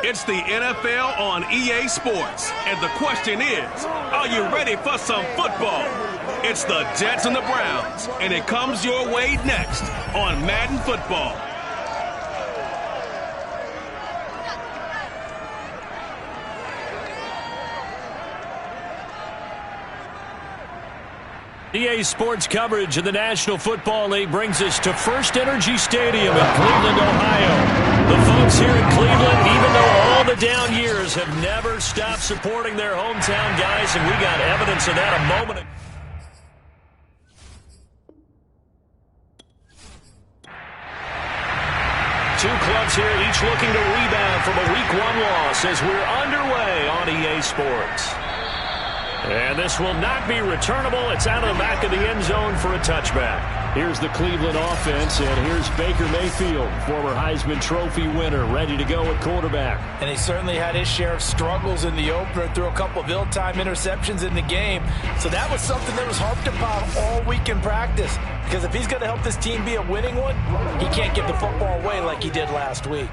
It's the NFL on EA Sports. And the question is, are you ready for some football? It's the Jets and the Browns. And it comes your way next on Madden Football. EA Sports coverage of the National Football League brings us to First Energy Stadium in Cleveland, Ohio. The folks here in Cleveland, even though all the down years, have never stopped supporting their hometown guys, and we got evidence of that a moment ago. Two clubs here, each looking to rebound from a Week 1 loss as we're underway on EA Sports. And this will not be returnable. It's out of the back of the end zone for a touchback. Here's the Cleveland offense, and here's Baker Mayfield, former Heisman Trophy winner, ready to go at quarterback. And he certainly had his share of struggles in the opener, threw a couple of ill-timed interceptions in the game. So that was something that was harped upon all week in practice. Because if he's going to help this team be a winning one, he can't give the football away like he did last week.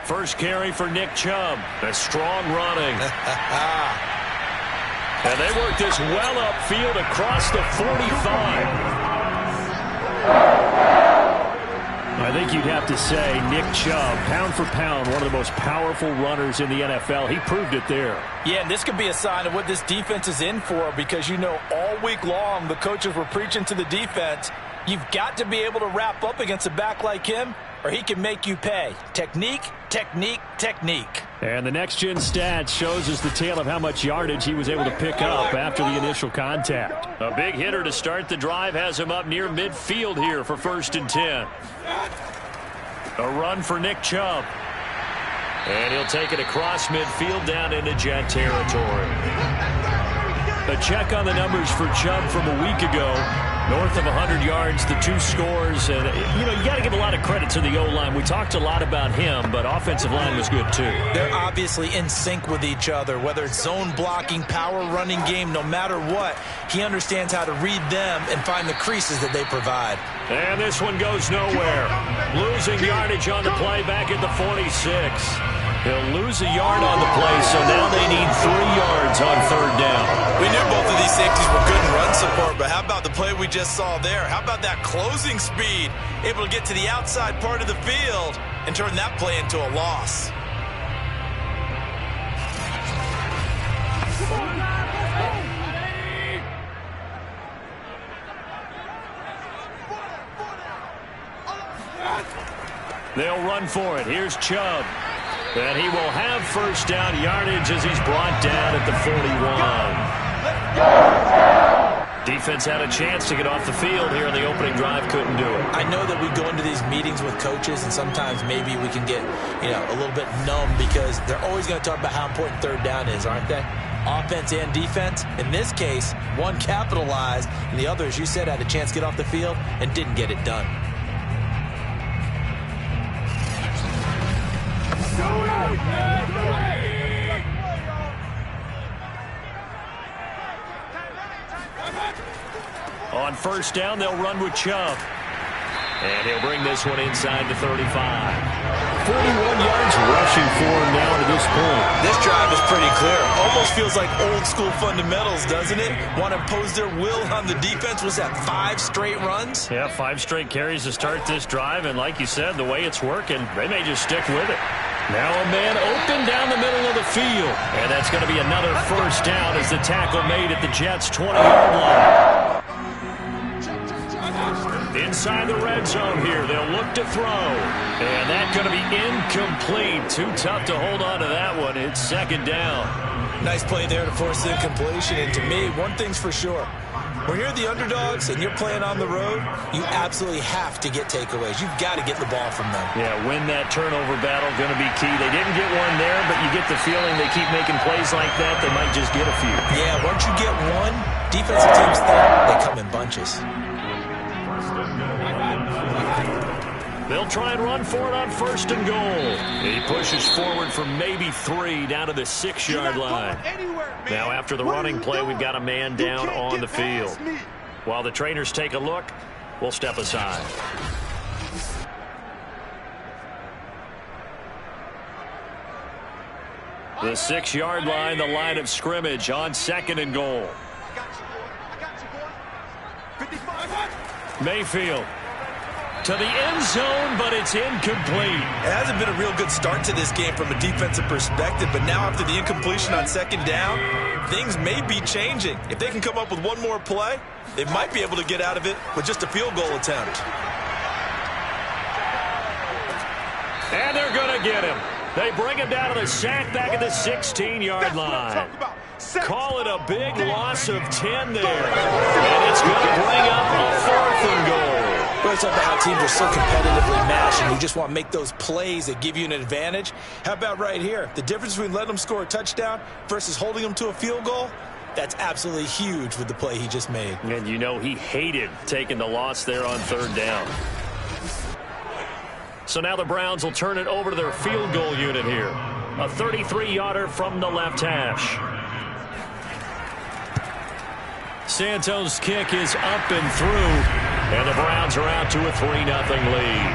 First carry for Nick Chubb. That's strong running. And they work this well upfield across the 45. I think you'd have to say Nick Chubb, pound for pound, one of the most powerful runners in the NFL. He proved it there. Yeah, and this could be a sign of what this defense is in for, because you know all week long the coaches were preaching to the defense, you've got to be able to wrap up against a back like him, or he can make you pay. Technique, technique, technique. And the next-gen stats shows us the tale of how much yardage he was able to pick up after the initial contact. A big hitter to start the drive has him up near midfield here for 1st and 10. A run for Nick Chubb. And he'll take it across midfield down into Jet territory. A check on the numbers for Chubb from a week ago. North of 100 yards, the 2 scores. And, you know, you got to give a lot of credit to the O-line. We talked a lot about him, but offensive line was good, too. They're obviously in sync with each other, whether it's zone blocking, power running game, no matter what. He understands how to read them and find the creases that they provide. And this one goes nowhere. Losing yardage on the play back at the 46. He'll lose a yard on the play, so now they need 3 yards on 3rd down. We knew both of these safeties were good in run support, but how about the play we just saw there? How about that closing speed? Able to get to the outside part of the field and turn that play into a loss. They'll run for it. Here's Chubb. And he will have 1st down yardage as he's brought down at the 41. Defense had a chance to get off the field here in the opening drive, couldn't do it. I know that we go into these meetings with coaches, and sometimes maybe we can get, a little bit numb because they're always going to talk about how important 3rd down is, aren't they? Offense and defense. In this case, one capitalized, and the other, as you said, had a chance to get off the field and didn't get it done. On 1st down, they'll run with Chubb. And he'll bring this one inside the 35. 41 yards rushing for him now to this point. This drive is pretty clear. Almost feels like old school fundamentals, doesn't it? Want to impose their will on the defense. Was that 5 straight runs? Yeah, 5 straight carries to start this drive. And like you said, the way it's working, they may just stick with it. Now a man open down the middle of the field. And that's going to be another 1st down as the tackle made at the Jets' 20-yard line. Inside the red zone here, they'll look to throw. And that's going to be incomplete. Too tough to hold on to that one. It's 2nd down. Nice play there to force the incompletion. And to me, one thing's for sure. When you're the underdogs and you're playing on the road, you absolutely have to get takeaways. You've got to get the ball from them. Yeah, win that turnover battle, going to be key. They didn't get one there, but you get the feeling they keep making plays like that, they might just get a few. Yeah, once you get one, defensive teams think they come in bunches. They'll try and run for it on 1st and goal. He pushes forward from maybe 3 down to the 6-yard line. Now after the running play, we've got a man down on the field. While the trainers take a look, we'll step aside. The 6-yard line, the line of scrimmage on 2nd and goal. Mayfield to the end zone, but it's incomplete. It hasn't been a real good start to this game from a defensive perspective, but now after the incompletion on 2nd down, things may be changing. If they can come up with one more play, they might be able to get out of it with just a field goal attempt. And they're going to get him. They bring him down to the sack back at the 16-yard line. Call it a big loss of 10 there. And it's going to bring up a 4th and goal. We're talking about how teams are so competitively matched, and you just want to make those plays that give you an advantage. How about right here? The difference between letting them score a touchdown versus holding them to a field goal, that's absolutely huge with the play he just made. And you know he hated taking the loss there on 3rd down. So now the Browns will turn it over to their field goal unit here. A 33-yarder from the left hash. Santos' kick is up and through, and the Browns are out to a 3-0 lead.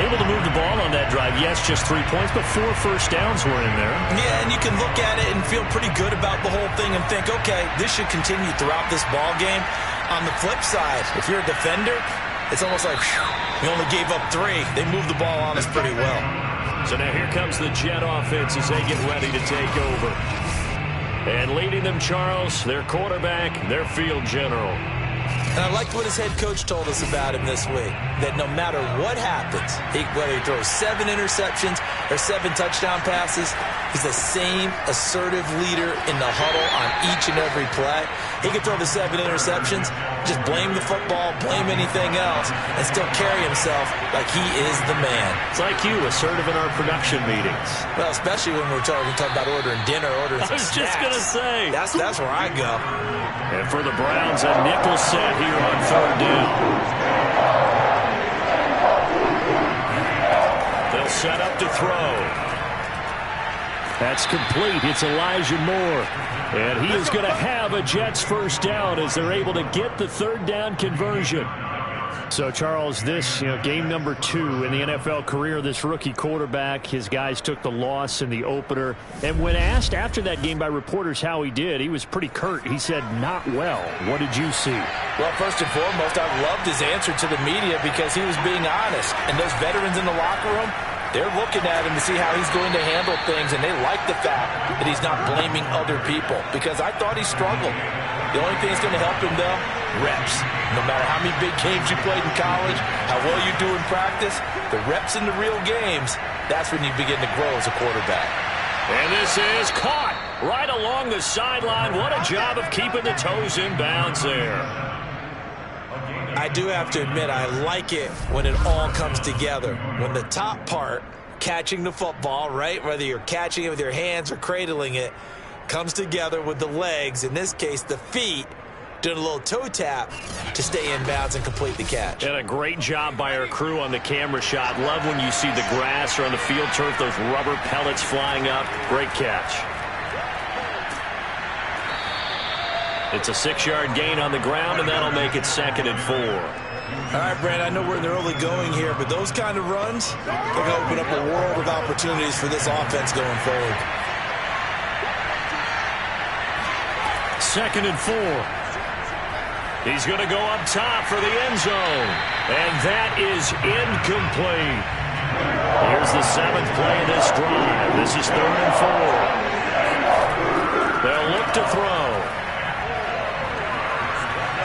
Able to move the ball on that drive. Yes, just 3 points, but 4 first downs were in there. Yeah, and you can look at it and feel pretty good about the whole thing and think, okay, this should continue throughout this ball game. On the flip side, if you're a defender, it's almost like, whew, we only gave up 3. They moved the ball on us pretty well. So now here comes the Jet offense as they get ready to take over. And leading them, Charles, their quarterback, their field general. And I liked what his head coach told us about him this week, that no matter what happens, whether he throws 7 interceptions or 7 touchdown passes, he's the same assertive leader in the huddle on each and every play. He can throw the 7 interceptions, just blame the football, blame anything else, and still carry himself like he is the man. It's like you, assertive in our production meetings. Well, especially when we're talking about ordering dinner, ordering some snacks. I was just going to say. That's where I go. And for the Browns, a nickel set here on 3rd down. They'll set up to throw. That's complete. It's Elijah Moore. And he is going to have a Jets first down as they're able to get the 3rd down conversion. So, Charles, this, game number 2 in the NFL career, this rookie quarterback, his guys took the loss in the opener. And when asked after that game by reporters how he did, he was pretty curt. He said, not well. What did you see? Well, first and foremost, I loved his answer to the media because he was being honest. And those veterans in the locker room, they're looking at him to see how he's going to handle things, and they like the fact that he's not blaming other people because I thought he struggled. The only thing that's going to help him, though, reps. No matter how many big games you played in college, how well you do in practice, the reps in the real games, that's when you begin to grow as a quarterback. And this is caught right along the sideline. What a job of keeping the toes in bounds there. I do have to admit, I like it when it all comes together. When the top part, catching the football, right, whether you're catching it with your hands or cradling it, comes together with the legs, in this case the feet, doing a little toe tap to stay in bounds and complete the catch. And a great job by our crew on the camera shot. Love when you see the grass or on the field turf, those rubber pellets flying up. Great catch. It's a 6-yard gain on the ground, and that'll make it 2nd and 4. All right, Brent, I know we're in the early going here, but those kind of runs, they're going to open up a world of opportunities for this offense going forward. 2nd and 4. He's going to go up top for the end zone, and that is incomplete. Here's the 7th play of this drive. This is 3rd and 4. They'll look to throw.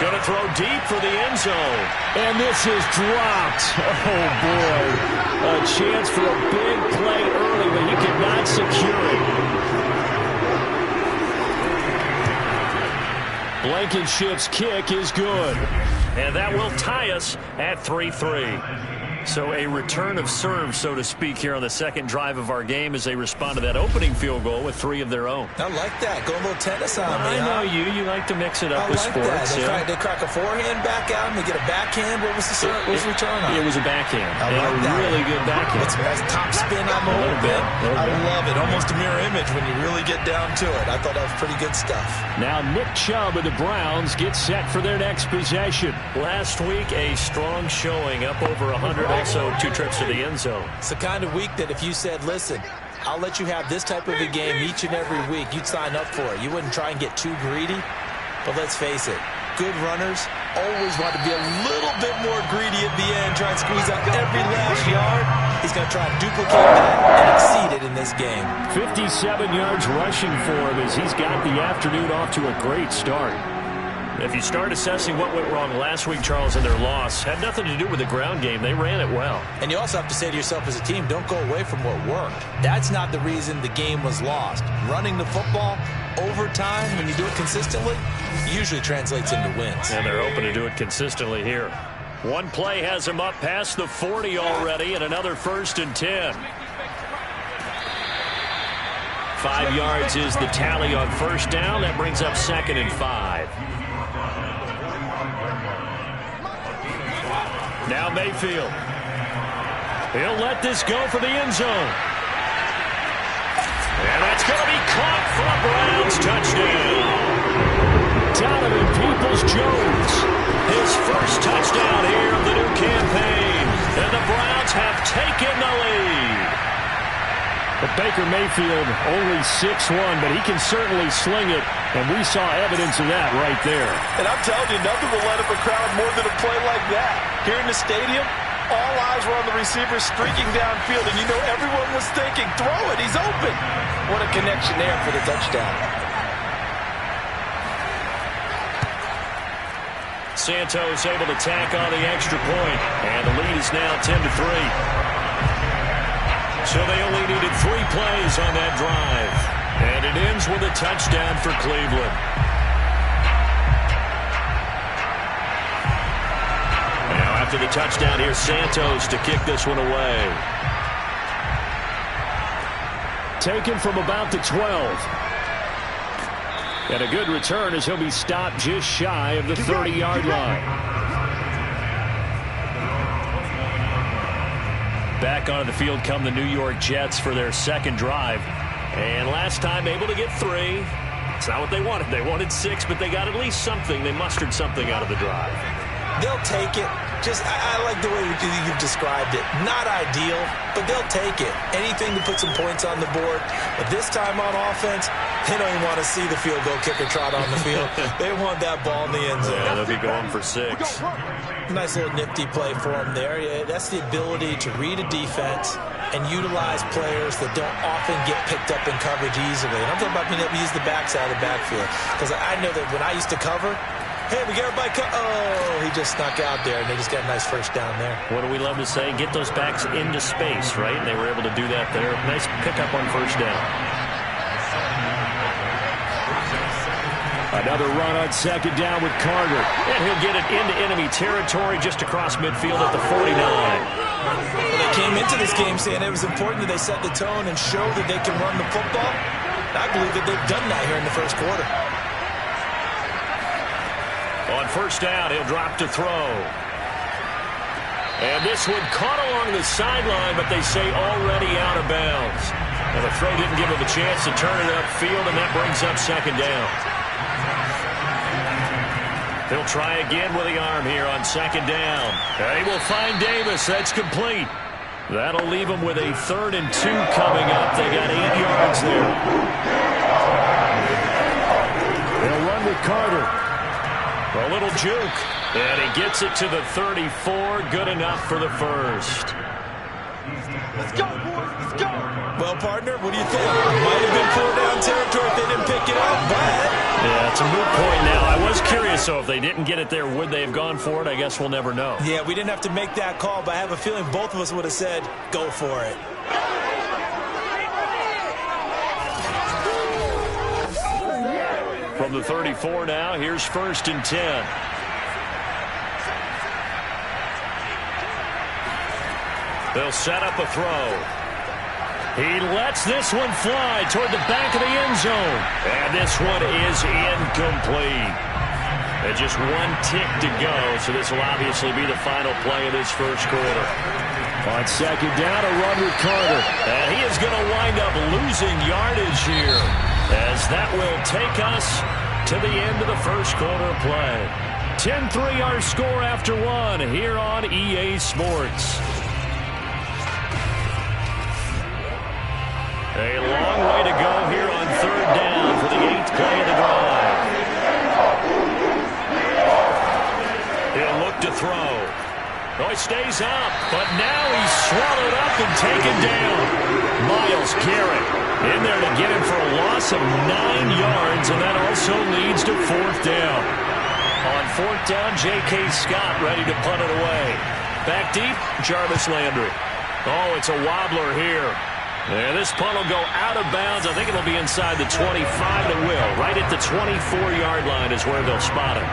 Going to throw deep for the end zone. And this is dropped. Oh, boy. A chance for a big play early, but he could not secure it. Blankenship's kick is good. And that will tie us at 3-3. So a return of serve, so to speak, here on the 2nd drive of our game as they respond to that opening field goal with 3 of their own. I like that. Go a little tennis on me. I know you. You like to mix it up with sports. They crack a forehand back out and they get a backhand. What was the return on? It was a backhand. I like that. Really good backhand. That's top spin on the whole bit. I love it. Almost a mirror image when you really get down to it. I thought that was pretty good stuff. Now Nick Chubb of the Browns gets set for their next possession. Last week, a strong showing, up over 100, also 2 trips to the end zone. It's the kind of week that if you said, listen, I'll let you have this type of a game each and every week. You'd sign up for it. You wouldn't try and get too greedy. But let's face it, good runners always want to be a little bit more greedy at the end, try and squeeze out every last yard. He's going to try and duplicate that and exceed it in this game. 57 yards rushing for him as he's got the afternoon off to a great start. If you start assessing what went wrong last week, Charles, in their loss, had nothing to do with the ground game. They ran it well. And you also have to say to yourself as a team, don't go away from what worked. That's not the reason the game was lost. Running the football over time, when you do it consistently, usually translates into wins. And they're hoping to do it consistently here. One play has him up past the 40 already, and another 1st and 10. 5 yards is the tally on 1st down. That brings up 2nd and 5. Now Mayfield. He'll let this go for the end zone. And that's going to be caught for a Browns touchdown. Donovan Peoples-Jones, his first touchdown here of the new campaign. And the Browns have taken the lead. But Baker Mayfield only 6'1", but he can certainly sling it. And we saw evidence of that right there. And I'm telling you, nothing will light up a crowd more than a play like that. Here in the stadium, all eyes were on the receiver streaking downfield, and you know everyone was thinking, throw it, he's open. What a connection there for the touchdown. Santos able to tack on the extra point, and the lead is now 10-3. So they only needed 3 plays on that drive. And it ends with a touchdown for Cleveland. Now after the touchdown, here's Santos to kick this one away. Taken from about the 12. And a good return as he'll be stopped just shy of the 30-yard line. Back onto the field come the New York Jets for their 2nd drive. And last time able to get 3. It's not what they wanted. They wanted 6, but they got at least something. They mustered something out of the drive. They'll take it. I like the way you've described it. Not ideal, but they'll take it. Anything to put some points on the board. But this time on offense, they don't even want to see the field goal kicker trot on the field. They want that ball in the end zone. Yeah, they'll be going for 6. Nice little nifty play for them there. Yeah, that's the ability to read a defense and utilize players that don't often get picked up in coverage easily. And I'm talking about being able to use the backside of the backfield. Because I know that when I used to cover, hey, we got everybody oh, he just snuck out there, and they just got a nice 1st down there. What do we love to say? Get those backs into space, right? And they were able to do that there. Nice pickup on 1st down. Another run on 2nd down with Carter. And he'll get it into enemy territory just across midfield at the 49. Well, they came into this game saying it was important that they set the tone and show that they can run the football. I believe that they've done that here in the 1st quarter. On 1st down, he'll drop to throw. And this one caught along the sideline, but they say already out of bounds. And the throw didn't give him a chance to turn it upfield, and that brings up 2nd down. They'll try again with the arm here on 2nd down. They will find Davis. That's complete. That'll leave them with a 3rd and 2 coming up. They got 8 yards there. They'll run with Carter. A little juke. And he gets it to the 34. Good enough for the 1st. Let's go, boys. Let's go. Well, partner, what do you think? Might have been 4-down territory if they didn't pick it up, but... Yeah, it's a moot point now. I was curious, so if they didn't get it there, would they have gone for it? I guess we'll never know. Yeah, we didn't have to make that call, but I have a feeling both of us would have said, go for it. From the 34 now, here's 1st and 10. They'll set up a throw. He lets this one fly toward the back of the end zone. And this one is incomplete. And just 1 tick to go, so this will obviously be the final play of this 1st quarter. On 2nd down, a run with Carter. And he is going to wind up losing yardage here, as that will take us to the end of the 1st quarter play. 10-3 our score after 1 here on EA Sports. throw. Oh, he stays up, but now he's swallowed up and taken down. Myles Garrett in there to get him for a loss of 9 yards, and that also leads to 4th down. On 4th down, J.K. Scott ready to punt it away. Back deep, Jarvis Landry. Oh, it's a wobbler here. Yeah, this punt will go out of bounds. I think it'll be inside the 25. It will. Right at the 24-yard line is where they'll spot it.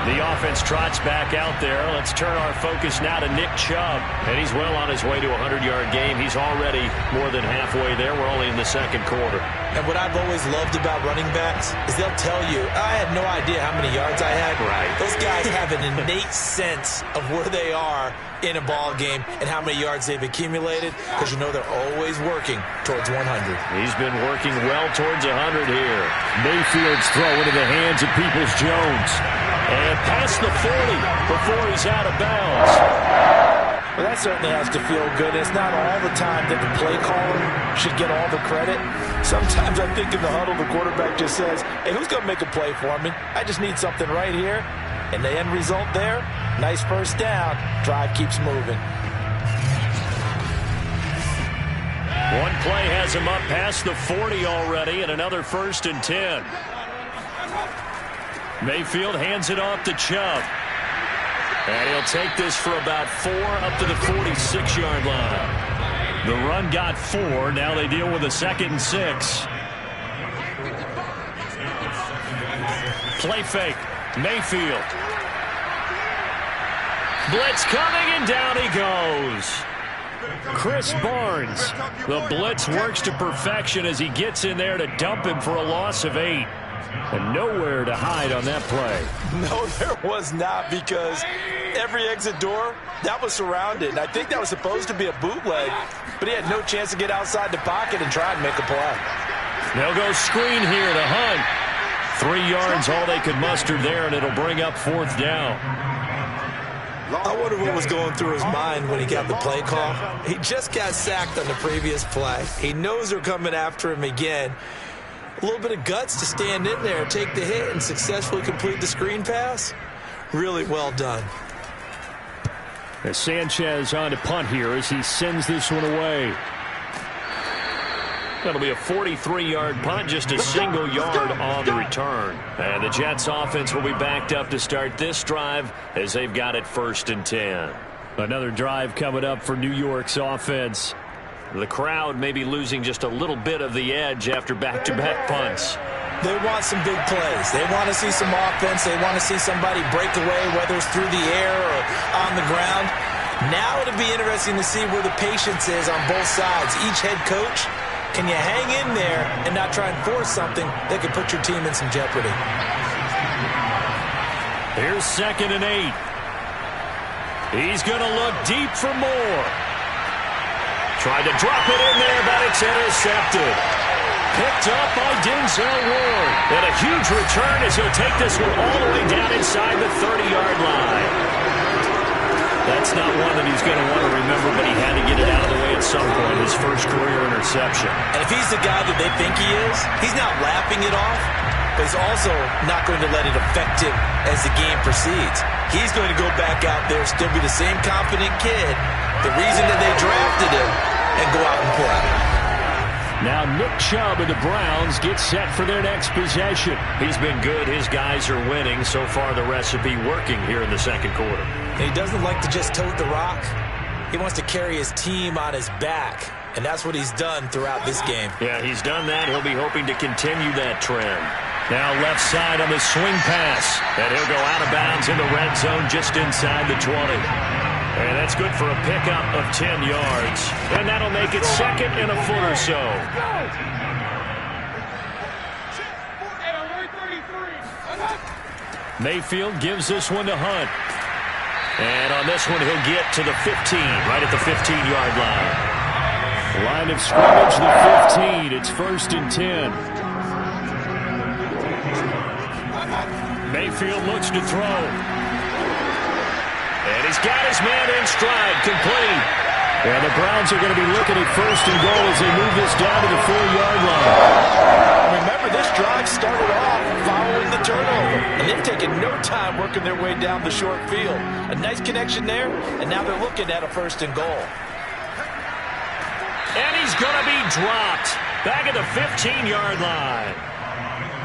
The offense trots back out there. Let's turn our focus now to Nick Chubb. And he's well on his way to a 100-yard game. He's already more than halfway there. We're only in the second quarter. And what I've always loved about running backs is they'll tell you, I had no idea how many yards I had. Right. Those guys have an innate sense of where they are in a ball game and how many yards they've accumulated, because you know they're always working towards 100. He's been working well towards 100 here. Mayfield's throw into the hands of Peoples-Jones. And past the 40 before he's out of bounds. Well, that certainly has to feel good. It's not all the time that the play caller should get all the credit. Sometimes I think in the huddle, the quarterback just says, hey, who's going to make a play for me? I just need something right here. And the end result there, nice first down. Drive keeps moving. One play has him up past the 40 already, and another 1st and 10. Mayfield hands it off to Chubb. And he'll take this for about 4 up to the 46-yard line. The run got 4. Now they deal with a 2nd and 6. Play fake. Mayfield. Blitz coming, and down he goes. Chris Barnes. The blitz works to perfection as he gets in there to dump him for a loss of 8. And nowhere to hide on that play. No, there was not, because every exit door, that was surrounded. I think that was supposed to be a bootleg, but he had no chance to get outside the pocket and try and make a play. They'll go screen here to Hunt. 3 yards, all they could muster there, and it'll bring up 4th down. I wonder what was going through his mind when he got the play call. He just got sacked on the previous play. He knows they're coming after him again. A little bit of guts to stand in there, take the hit, and successfully complete the screen pass. Really well done. As Sanchez on to punt here as he sends this one away. That'll be a 43-yard punt, just a single yard on the return. And the Jets offense will be backed up to start this drive as they've got it 1st and 10. Another drive coming up for New York's offense. The crowd may be losing just a little bit of the edge after back-to-back punts. They want some big plays. They want to see some offense. They want to see somebody break away, whether it's through the air or on the ground. Now it'll be interesting to see where the patience is on both sides. Each head coach, can you hang in there and not try and force something that could put your team in some jeopardy? Here's 2nd and 8. He's going to look deep for more. Tried to drop it in there, but it's intercepted. Picked up by Denzel Ward. And a huge return as he'll take this one all the way down inside the 30-yard line. That's not one that he's going to want to remember, but he had to get it out of the way at some point, his first career interception. And if he's the guy that they think he is, he's not lapping it off, but he's also not going to let it affect him as the game proceeds. He's going to go back out there, still be the same confident kid, the reason that they drafted him, and go out and play. Now Nick Chubb and the Browns get set for their next possession. He's been good. His guys are winning. So far the recipe working here in the second quarter. And he doesn't like to just tote the rock. He wants to carry his team on his back. And that's what he's done throughout this game. Yeah, he's done that. He'll be hoping to continue that trend. Now left side on the swing pass. And he'll go out of bounds in the red zone just inside the 20. And that's good for a pickup of 10 yards. And that'll make it 2nd and a foot or so. Mayfield gives this one to Hunt. And on this one, he'll get to the 15, right at the 15-yard line. Line of scrimmage, the 15. It's 1st and 10. Mayfield looks to throw. And he's got his man in stride, complete. And the Browns are going to be looking at first and goal as they move this down to the 4-yard line. Remember, this drive started off following the turnover, and they've taken no time working their way down the short field. A nice connection there, and now they're looking at a first and goal. And he's going to be dropped back at the 15-yard line.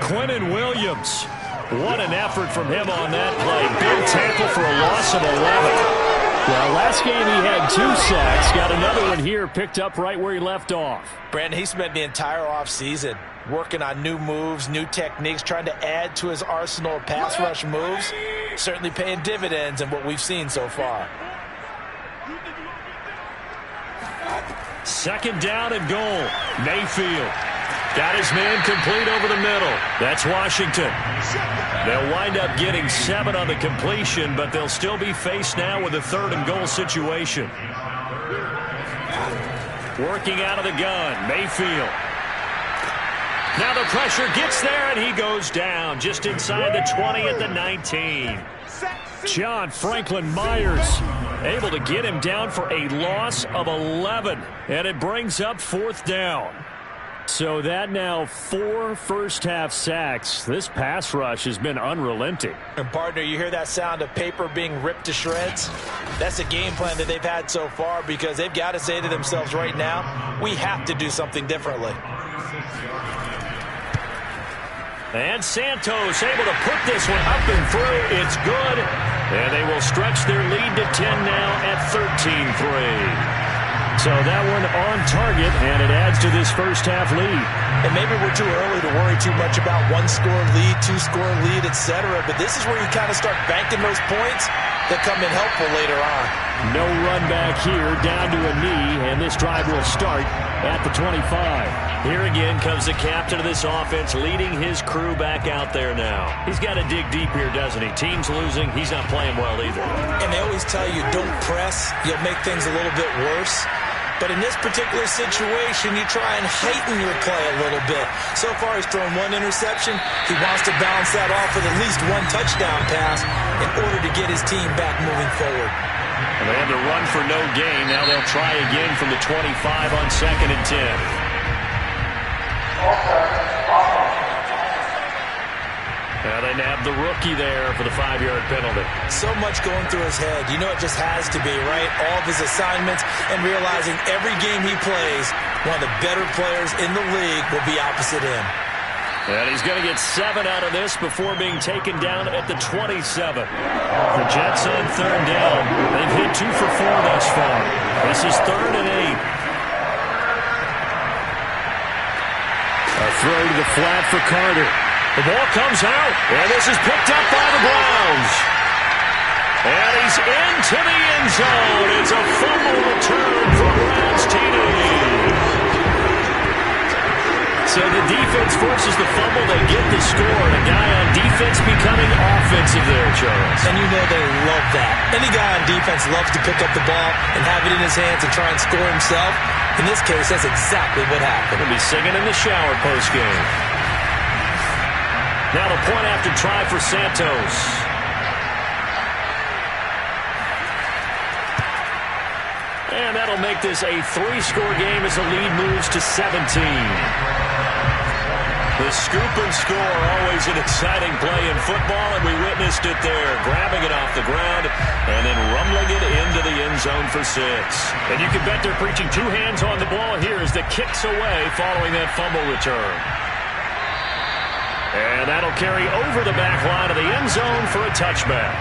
Quentin Williams. What an effort from him on that play. Big tackle for a loss of 11. Well, last game he had 2 sacks. Got another one here, picked up right where he left off. Brandon, he spent the entire offseason working on new moves, new techniques, trying to add to his arsenal of pass rush moves. Certainly paying dividends in what we've seen so far. Second down and goal. Mayfield. Got his man complete over the middle. That's Washington. They'll wind up getting 7 on the completion, but they'll still be faced now with a 3rd and goal situation. Working out of the gun, Mayfield. Now the pressure gets there, and he goes down just inside the 20 at the 19. John Franklin Myers able to get him down for a loss of 11, and it brings up 4th down. So that now 4 first-half sacks. This pass rush has been unrelenting. And partner, you hear that sound of paper being ripped to shreds? That's a game plan that they've had so far because they've got to say to themselves right now, we have to do something differently. And Santos able to put this one up and through. It's good. And they will stretch their lead to 10 now at 13-3. So that one on target, and it adds to this first-half lead. And maybe we're too early to worry too much about 1-score lead, 2-score lead, etc. But this is where you kind of start banking those points that come in helpful later on. No run back here, down to a knee, and this drive will start at the 25. Here again comes the captain of this offense, leading his crew back out there now. He's got to dig deep here, doesn't he? Team's losing. He's not playing well either. And they always tell you, don't press. You'll make things a little bit worse. But in this particular situation, you try and heighten your play a little bit. So far, he's thrown 1 interception. He wants to bounce that off with at least 1 touchdown pass in order to get his team back moving forward. And they had to run for no gain. Now they'll try again from the 25 on 2nd and 10. Now they nab the rookie there for the 5-yard penalty. So much going through his head. You know it just has to be, right? All of his assignments and realizing every game he plays, one of the better players in the league will be opposite him. And he's going to get 7 out of this before being taken down at the 27. The Jets on 3rd down. They've hit 2 for 4 thus far. This is 3rd and 8. A throw to the flat for Carter. The ball comes out, and this is picked up by the Browns. And he's into the end zone. It's a fumble return for Browns TD. So the defense forces the fumble. They get the score. And a guy on defense becoming offensive there, Charles. And you know they love that. Any guy on defense loves to pick up the ball and have it in his hands and try and score himself. In this case, that's exactly what happened. He'll be singing in the shower post-game. Now the point after try for Santos. And that'll make this a 3-score game as the lead moves to 17. The scoop and score, always an exciting play in football, and we witnessed it there, grabbing it off the ground and then rumbling it into the end zone for 6. And you can bet they're preaching 2 hands on the ball here as the kick's away following that fumble return. And that'll carry over the back line of the end zone for a touchback.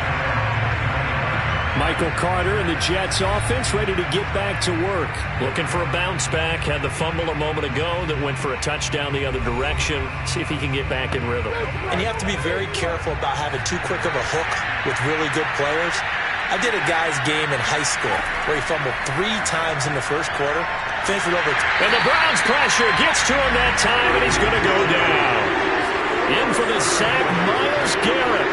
Michael Carter and the Jets offense ready to get back to work. Looking for a bounce back. Had the fumble a moment ago that went for a touchdown the other direction. See if he can get back in rhythm. And you have to be very careful about having too quick of a hook with really good players. I did a guy's game in high school where he fumbled 3 times in the first quarter. Finished with over. And the Browns pressure gets to him that time, and he's going to go down. In for the sack, Myles Garrett.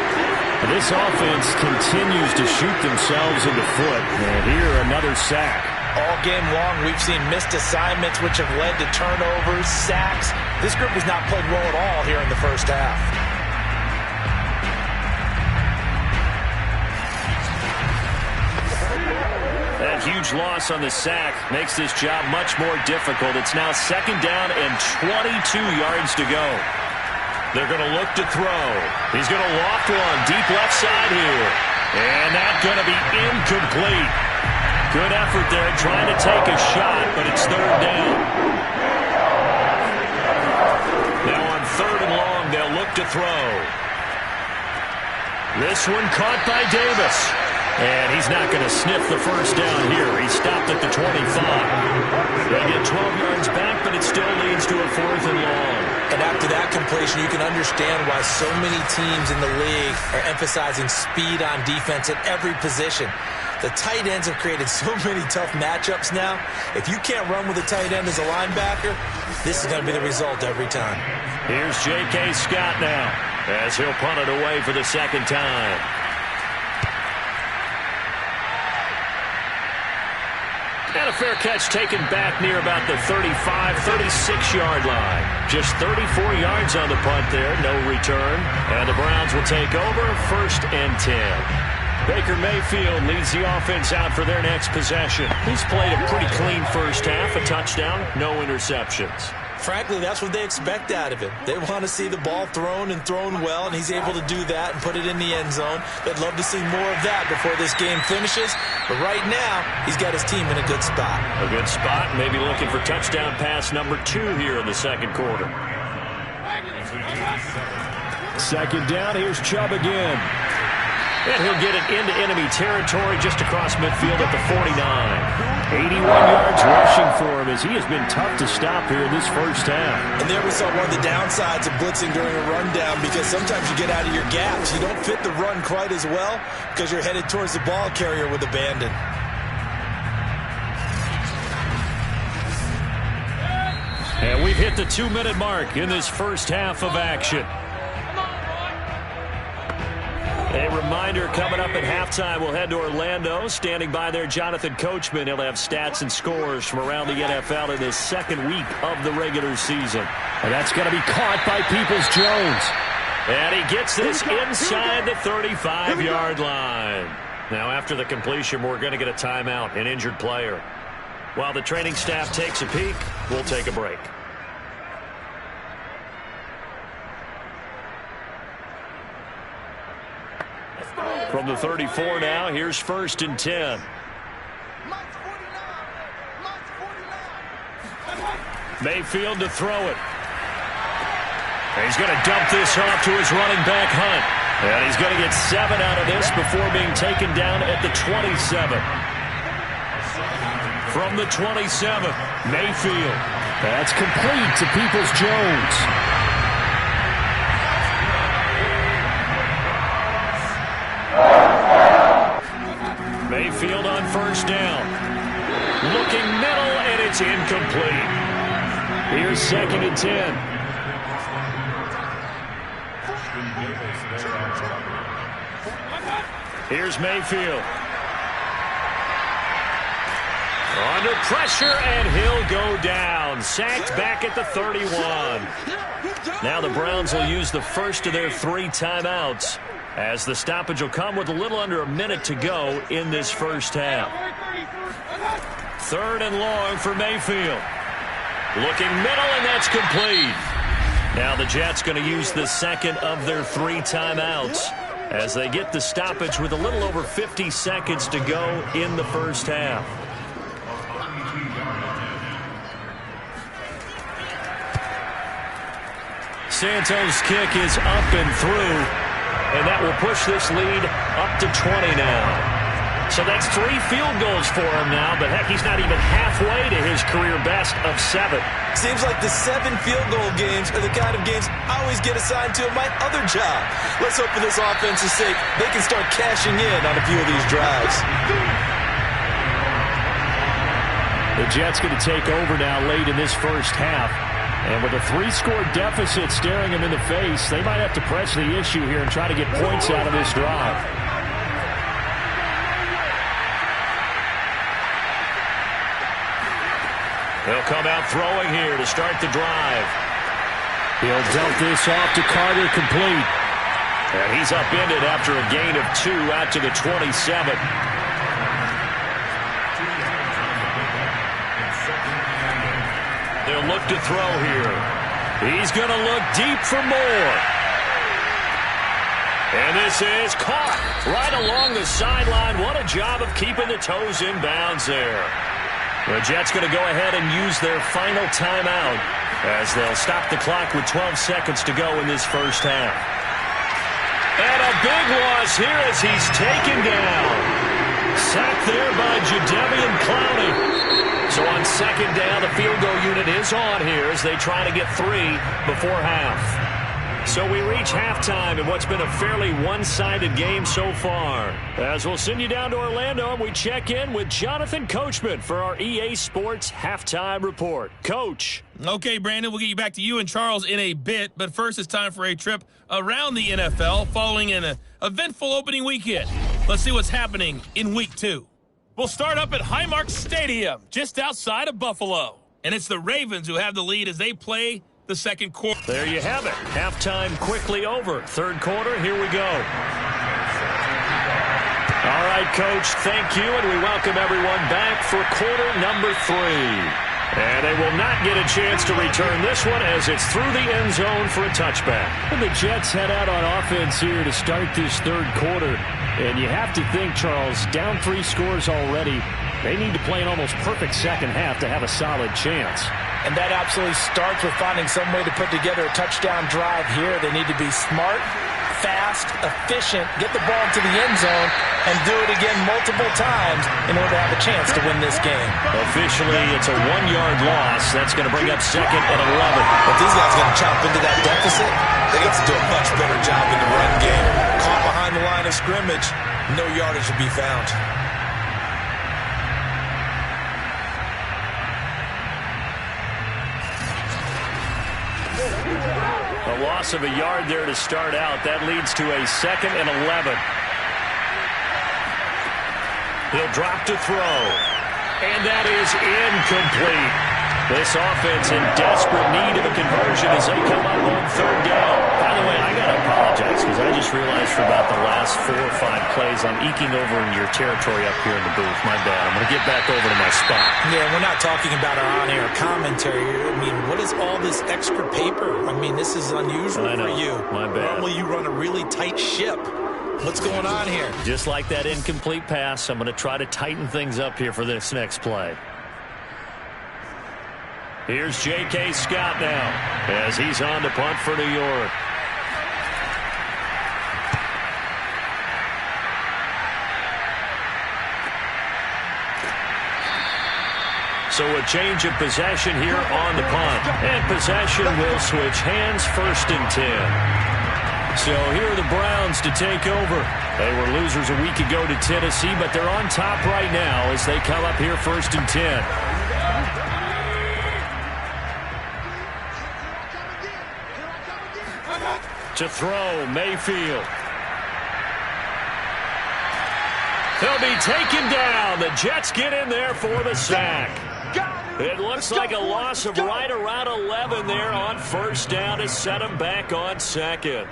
This offense continues to shoot themselves in the foot. And here, another sack. All game long, we've seen missed assignments, which have led to turnovers, sacks. This group has not played well at all here in the first half. And That huge loss on the sack makes this job much more difficult. It's now 2nd down and 22 yards to go. They're going to look to throw. He's going to loft one deep left side here. And that's going to be incomplete. Good effort there trying to take a shot, but it's 3rd down. Now on 3rd and long, they'll look to throw. This one caught by Davis. And he's not going to sniff the 1st down here. He stopped at the 25. They get 12 yards back, but it still leads to a 4th and long. And after that completion, you can understand why so many teams in the league are emphasizing speed on defense at every position. The tight ends have created so many tough matchups now. If you can't run with a tight end as a linebacker, this is going to be the result every time. Here's J.K. Scott now as he'll punt it away for the 2nd time. And a fair catch taken back near about the 35, 36-yard line. Just 34 yards on the punt there, no return. And the Browns will take over 1st and 10. Baker Mayfield leads the offense out for their next possession. He's played a pretty clean 1st half, a touchdown, no interceptions. Frankly, that's what they expect out of him. They want to see the ball thrown and thrown well, and he's able to do that and put it in the end zone. They'd love to see more of that before this game finishes. But right now, he's got his team in a good spot. A good spot, maybe looking for touchdown pass number 2 here in the 2nd quarter. 2nd down, here's Chubb again. And he'll get it into enemy territory just across midfield at the 49. 81 yards rushing for him as he has been tough to stop here in this 1st half. And there we saw one of the downsides of blitzing during a rundown, because sometimes you get out of your gaps. You don't fit the run quite as well because you're headed towards the ball carrier with abandon. And we've hit the 2-minute mark in this 1st half of action. A reminder, coming up at halftime, we'll head to Orlando. Standing by there, Jonathan Coachman. He'll have stats and scores from around the NFL in this 2nd week of the regular season. And that's going to be caught by Peoples-Jones. And he gets this inside the 35-yard line. Now, after the completion, we're going to get a timeout, an injured player. While the training staff takes a peek, we'll take a break. From the 34 now, here's 1st and 10. Mayfield to throw it. And he's going to dump this off to his running back, Hunt. And he's going to get 7 out of this before being taken down at the 27. From the 27, Mayfield. That's complete to Peoples-Jones. Mayfield on 1st down. Looking middle, and it's incomplete. Here's 2nd and 10. Here's Mayfield. Under pressure, and he'll go down. Sacked back at the 31. Now the Browns will use the first of their 3 timeouts, as the stoppage will come with a little under a minute to go in this 1st half. 3rd and long for Mayfield. Looking middle, and that's complete. Now the Jets going to use the 2nd of their 3 timeouts as they get the stoppage with a little over 50 seconds to go in the 1st half. Santos' kick is up and through, and that will push this lead up to 20 now. So that's 3 field goals for him now, but heck, he's not even halfway to his career best of 7. Seems like the 7 field goal games are the kind of games I always get assigned to in my other job. Let's hope for this offense's sake they can start cashing in on a few of these drives. The Jets going to take over now late in this 1st half. And with a 3-score deficit staring them in the face, they might have to press the issue here and try to get points out of this drive. They'll come out throwing here to start the drive. He'll dump this off to Carter, complete. And he's upended after a gain of 2 out to the 27. They'll look to throw here. He's going to look deep for more. And this is caught right along the sideline. What a job of keeping the toes in bounds there. The Jets going to go ahead and use their final timeout as they'll stop the clock with 12 seconds to go in this first half. And a big loss here as he's taken down. Sacked there by Jadeveon Clowney. So on second down, the field goal unit is on here as they try to get 3 before half. So we reach halftime in what's been a fairly one-sided game so far. As we'll send you down to Orlando, and we check in with Jonathan Coachman for our EA Sports Halftime Report. Coach. Okay, Brandon, we'll get you back to you and Charles in a bit, but first it's time for a trip around the NFL following an eventful opening weekend. Let's see what's happening in Week 2. We'll start up at Highmark Stadium, just outside of Buffalo. And it's the Ravens who have the lead as they play the second quarter. There you have it. Halftime quickly over. Third quarter, here we go. All right, Coach, thank you, and we welcome everyone back for quarter number 3. And they will not get a chance to return this one as it's through the end zone for a touchback. And the Jets head out on offense here to start this third quarter. And you have to think, Charles, down 3 scores already. They need to play an almost perfect second half to have a solid chance. And that absolutely starts with finding some way to put together a touchdown drive here. They need to be smart, fast, efficient, get the ball to the end zone, and do it again multiple times in order to have a chance to win this game. Officially, it's a 1-yard loss. That's going to bring up second and 11. But these guys are going to chop into that deficit. They got to do a much better job in the run game. Caught behind the line of scrimmage, no yardage to be found. A loss of a yard there to start out. That leads to a second and 11. He'll drop to throw. And that is incomplete. This offense in desperate need of a conversion as they come up on third down. By the way, I got to apologize because I just realized for about the last 4 or 5 plays I'm eking over in your territory up here in the booth. My bad. I'm going to get back over to my spot. Yeah, we're not talking about our on-air commentary. I mean, what is all this extra paper? I mean, this is unusual for you. My bad. Normally you run a really tight ship. What's going on here? Just like that incomplete pass, I'm going to try to tighten things up here for this next play. Here's J.K. Scott now as he's on to punt for New York. So a change of possession here on the punt. And possession will switch hands, 1st and 10. So here are the Browns to take over. They were losers a week ago to Tennessee, but they're on top right now as they come up here 1st and 10. To throw, Mayfield. He'll be taken down. The Jets get in there for the sack. It looks like a loss of right around 11 there on 1st down to set them back on 2nd.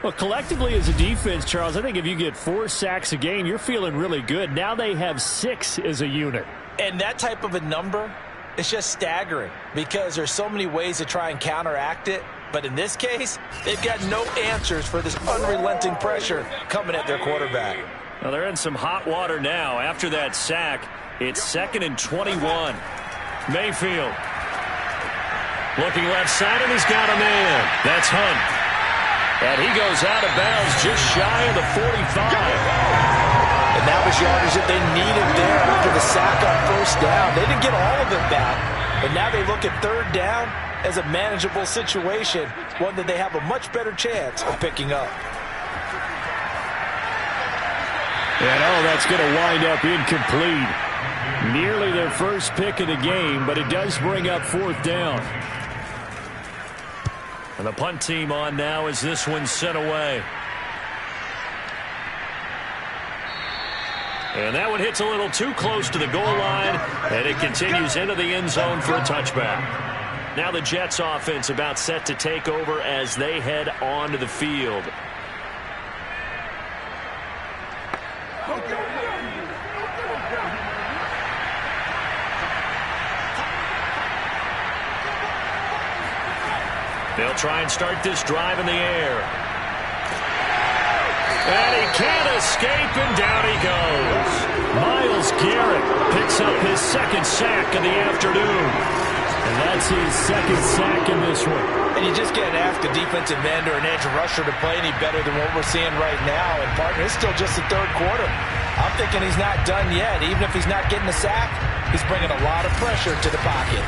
Well, collectively as a defense, Charles, I think if you get 4 sacks a game, you're feeling really good. Now they have 6 as a unit. And that type of a number, it's just staggering because there's so many ways to try and counteract it. But in this case, they've got no answers for this unrelenting pressure coming at their quarterback. Well, they're in some hot water now. After that sack, it's 2nd and 21. Mayfield. Looking left side, and he's got a man. That's Hunt. And he goes out of bounds just shy of the 45. And that was yardage that they needed there after the sack on 1st down. They didn't get all of it back, but now they look at 3rd down as a manageable situation, one that they have a much better chance of picking up. And that's going to wind up incomplete. Nearly their first pick of the game, but it does bring up 4th down. And the punt team on now as this one's sent away. And that one hits a little too close to the goal line, and it continues into the end zone for a touchback. Now the Jets offense about set to take over as they head onto the field. They'll try and start this drive in the air. And he can't escape, and down he goes. Myles Garrett picks up his second sack of the afternoon. And that's his second sack in this one. And you just can't ask a defensive end or an edge rusher to play any better than what we're seeing right now. And, partner, it's still just the third quarter. I'm thinking he's not done yet. Even if he's not getting a sack, he's bringing a lot of pressure to the pocket.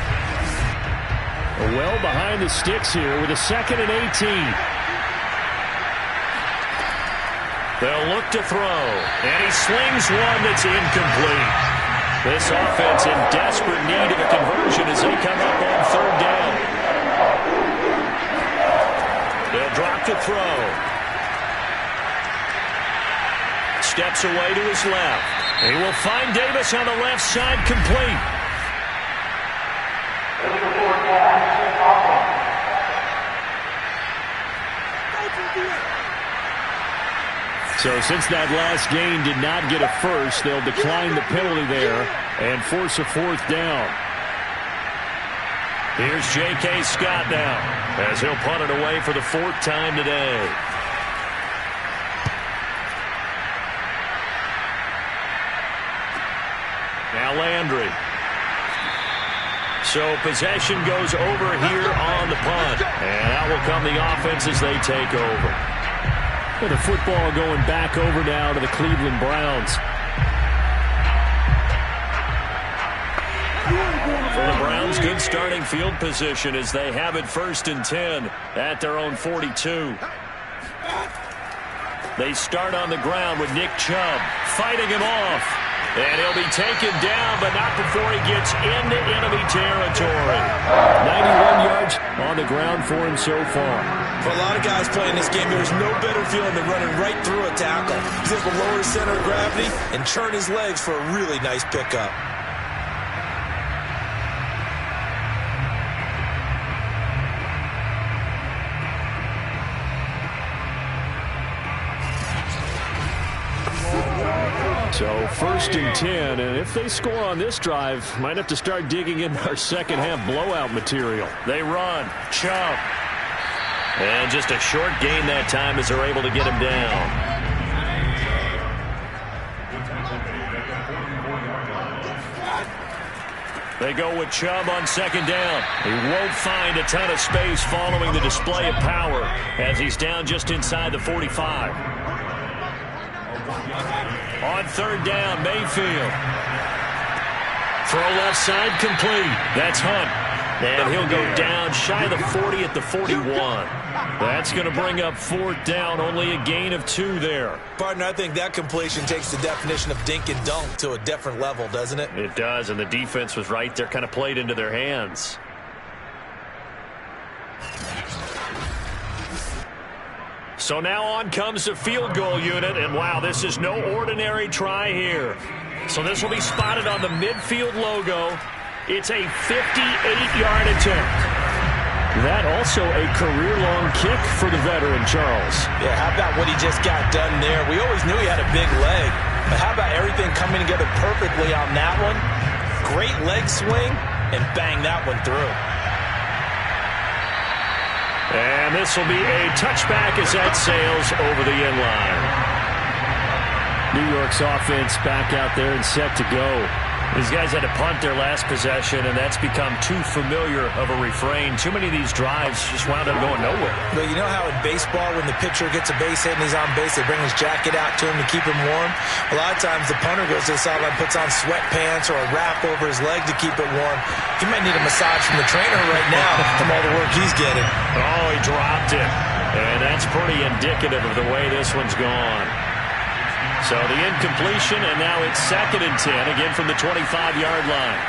Well behind the sticks here with a 2nd and 18. They'll look to throw, and he slings one that's incomplete. This offense in desperate need of a conversion as they come up on 3rd down. They'll drop to throw. Steps away to his left. He will find Davis on the left side, complete. So since that last gain did not get a first, they'll decline the penalty there and force a 4th down. Here's J.K. Scott now as he'll punt it away for the 4th time today. Now Landry. So possession goes over here on the punt. And that will come the offense as they take over. Well, the football going back over now to the Cleveland Browns. For the Browns, good starting field position as they have it 1st and 10 at their own 42. They start on the ground with Nick Chubb fighting him off. And he'll be taken down, but not before he gets into enemy territory. 91 yards on the ground for him so far. For a lot of guys playing this game, there's no better feeling than running right through a tackle. He's able to lower his center of gravity and turn his legs for a really nice pickup. So 1st and 10, and if they score on this drive, might have to start digging in our second half blowout material. They run. Chubb. And just a short gain that time as they're able to get him down. They go with Chubb on 2nd down. He won't find a ton of space following the display of power as he's down just inside the 45. On 3rd down, Mayfield. Throw left side, complete. That's Hunt. And he'll go down shy of the 40 at the 41. That's going to bring up 4th down, only a gain of 2 there. Partner, I think that completion takes the definition of dink and dunk to a different level, doesn't it? It does, and the defense was right there, kind of played into their hands. So now on comes the field goal unit, and wow, this is no ordinary try here. So this will be spotted on the midfield logo. It's a 58-yard attempt. That also a career-long kick for the veteran, Charles. Yeah, how about what he just got done there? We always knew he had a big leg, but how about everything coming together perfectly on that one? Great leg swing, and bang that one through. And this will be a touchback as that sails over the end line. New York's offense back out there and set to go. These guys had to punt their last possession, and that's become too familiar of a refrain. Too many of these drives just wound up going nowhere. But you know how in baseball, when the pitcher gets a base hit and he's on base, they bring his jacket out to him to keep him warm? A lot of times the punter goes to the sideline, puts on sweatpants or a wrap over his leg to keep it warm. He might need a massage from the trainer right now from all the work he's getting. Oh, he dropped it. And that's pretty indicative of the way this one's gone. So the incompletion, and now it's 2nd and 10, again from the 25-yard line.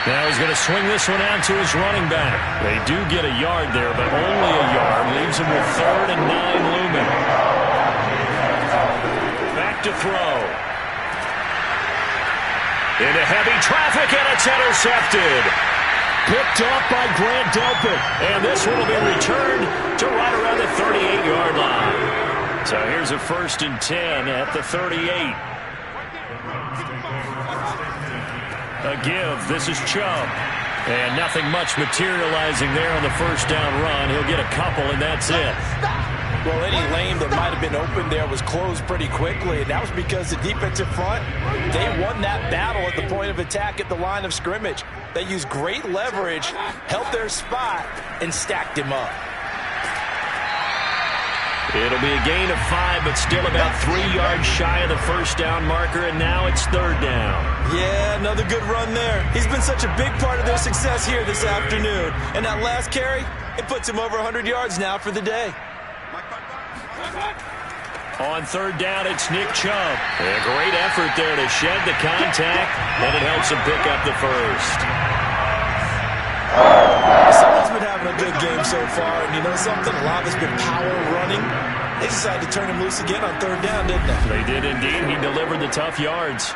Now he's going to swing this one out to his running back. They do get a yard there, but only a yard. Leaves him with 3rd and 9 looming. Back to throw. Into heavy traffic, and it's intercepted. Picked off by Grant Delpit. And this one will be returned to right around the 38-yard line. So here's a 1st and 10 at the 38. A give. This is Chubb. And nothing much materializing there on the first down run. He'll get a couple, and that's it. Well, any lane that might have been open there was closed pretty quickly, and that was because the defensive front, they won that battle at the point of attack at the line of scrimmage. They used great leverage, held their spot, and stacked him up. It'll be a gain of 5, but still about 3 yards shy of the first down marker, and now it's third down. Yeah, another good run there. He's been such a big part of their success here this afternoon. And that last carry, it puts him over 100 yards now for the day. On third down, it's Nick Chubb. A great effort there to shed the contact, and it helps him pick up the first. Someone's been having a good game so far, and you know something? A lot has been power running. They decided to turn him loose again on third down, didn't they? They did indeed. He delivered the tough yards.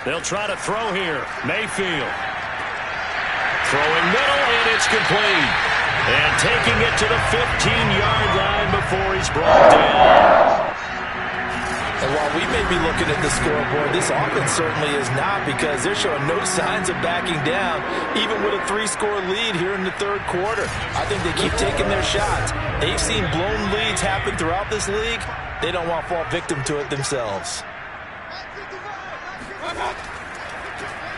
They'll try to throw here. Mayfield. Throwing middle, and it's complete. And taking it to the 15-yard line before he's brought down. And while we may be looking at the scoreboard, this offense certainly is not, because they're showing no signs of backing down, even with a 3-score lead here in the third quarter. I think they keep taking their shots. They've seen blown leads happen throughout this league. They don't want to fall victim to it themselves.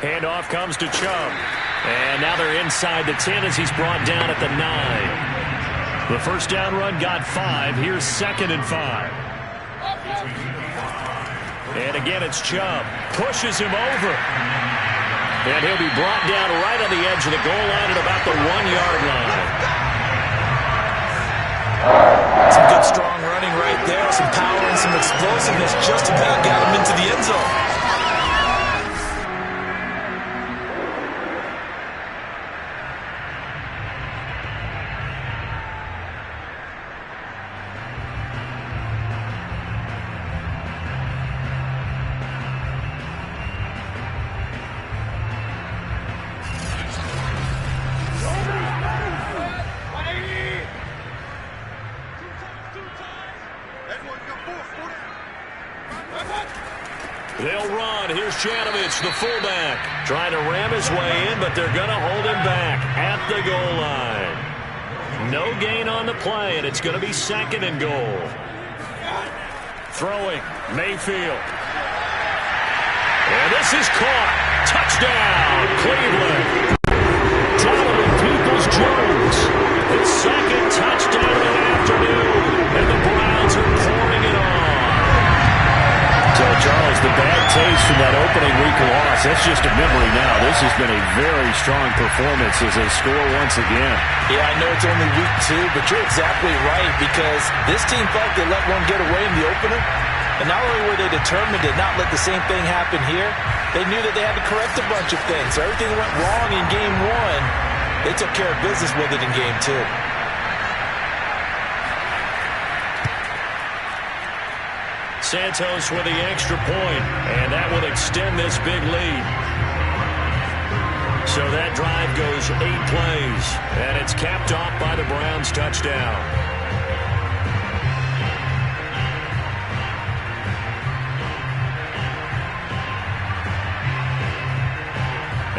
Handoff comes to Chubb. And now they're inside the 10 as he's brought down at the 9. The first down run got 5. Here's 2nd and 5. And again, it's Chubb. Pushes him over. And he'll be brought down right on the edge of the goal line at about the 1-yard line. Some good, strong running right there. Some power and some explosiveness. Just about got him into the end zone. They'll run. Here's Janovich, the fullback, trying to ram his way in, but they're going to hold him back at the goal line. No gain on the play, and it's going to be 2nd and goal. Throwing, Mayfield. And this is caught. Touchdown, Cleveland. Donovan Peoples-Jones. His 2nd touchdown of the afternoon, and the Browns are pouring it on. So, Charles, the bad taste from that opening week loss, that's just a memory now. This has been a very strong performance as they score once again. Yeah, I know it's only week 2, but you're exactly right, because this team thought they let one get away in the opener. And not only were they determined to not let the same thing happen here, they knew that they had to correct a bunch of things. So everything went wrong in game 1. They took care of business with it in game 2. Santos with the extra point, and that will extend this big lead. So that drive goes 8 plays, and it's capped off by the Browns' touchdown.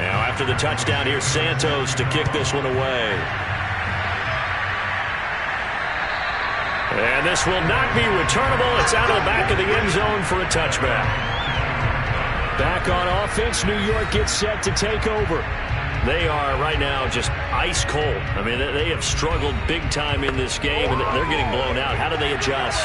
Now after the touchdown, here's Santos to kick this one away. And this will not be returnable. It's out of the back of the end zone for a touchback. Back on offense, New York gets set to take over. They are right now just ice cold. I mean, they have struggled big time in this game, and they're getting blown out. How do they adjust?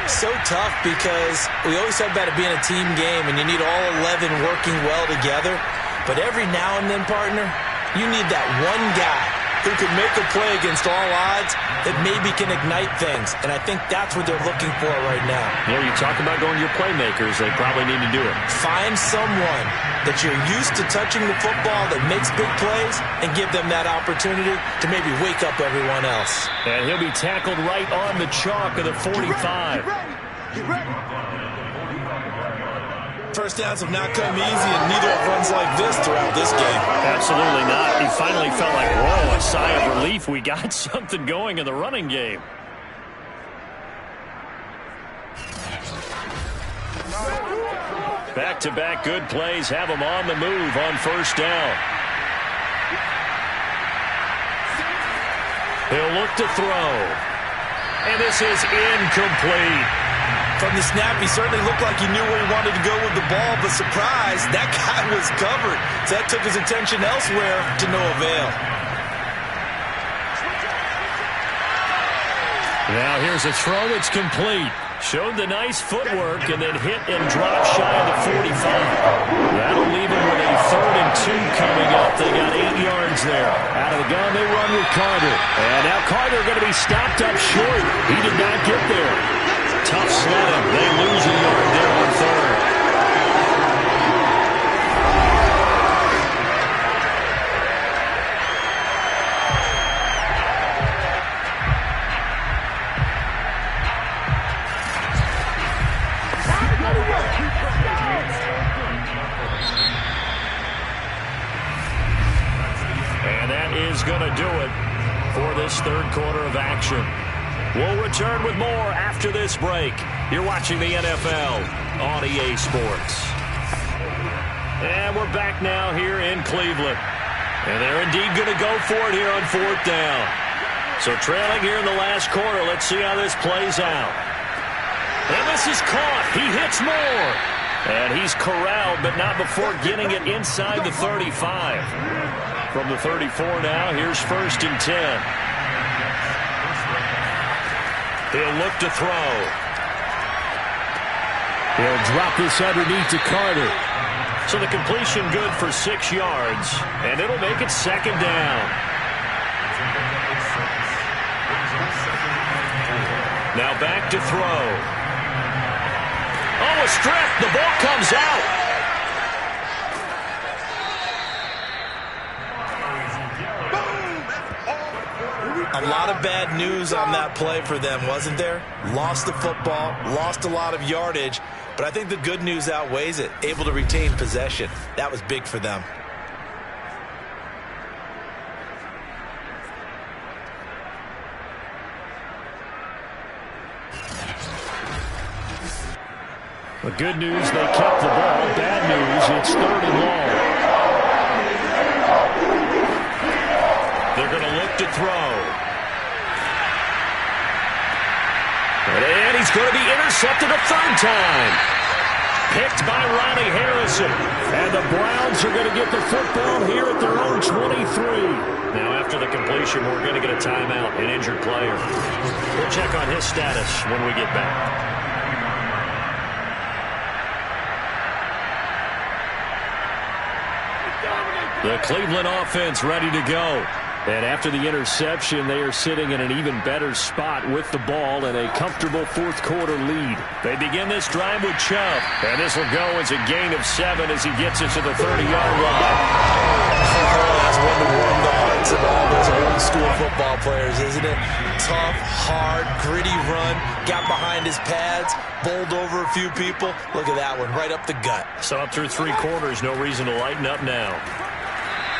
So tough, because we always talk about it being a team game, and you need all 11 working well together. But every now and then, partner, you need that one guy who can make a play against all odds that maybe can ignite things. And I think that's what they're looking for right now. Yeah, you talk about going to your playmakers. They probably need to do it. Find someone that you're used to touching the football that makes big plays and give them that opportunity to maybe wake up everyone else. And he'll be tackled right on the chalk of the 45. first downs have not come easy, and neither have runs like this throughout this game. Absolutely not. He finally felt like, whoa, a sigh of relief. We got something going in the running game. Back-to-back good plays have him on the move on first down. He'll look to throw. And this is incomplete. From the snap, he certainly looked like he knew where he wanted to go with the ball, but surprise, that guy was covered. So that took his attention elsewhere to no avail. Now here's a throw that's complete. Showed the nice footwork and then hit and dropped shy of the 45. That'll leave him with a 3rd and 2 coming up. They got 8 yards there. Out of the gun, they run with Carter. And now Carter going to be stopped up short. He did not get there. Tough sledding. They lose a yard there on 3rd. And that is going to do it for this 3rd quarter of action. We'll return with more after this break. You're watching the NFL on EA Sports. And we're back now here in Cleveland. And they're indeed going to go for it here on 4th down. So trailing here in the last quarter, let's see how this plays out. And this is caught. He hits more. And he's corralled, but not before getting it inside the 35. From the 34 now, here's 1st and 10. He'll look to throw. He'll drop this underneath to Carter. So the completion good for 6 yards, and it'll make it 2nd down. Now back to throw. Oh, a strip. The ball comes out. A lot of bad news on that play for them, wasn't there? Lost the football, lost a lot of yardage, but I think the good news outweighs it. Able to retain possession. That was big for them. The good news, they kept the ball. Bad news, it's 3rd and long. They're going to look to throw. And he's going to be intercepted a 3rd time. Picked by Ronnie Harrison. And the Browns are going to get the football here at their own 23. Now after the completion, we're going to get a timeout, an injured player. We'll check on his status when we get back. The Cleveland offense ready to go. And after the interception, they are sitting in an even better spot with the ball and a comfortable 4th quarter lead. They begin this drive with Chubb. And this will go as a gain of 7 as he gets it to the 30-yard line. Oh, that's one to warm the hearts of all those old school football players, isn't it? Tough, hard, gritty run. Got behind his pads, bowled over a few people. Look at that one, right up the gut. So up through 3 quarters, no reason to lighten up now.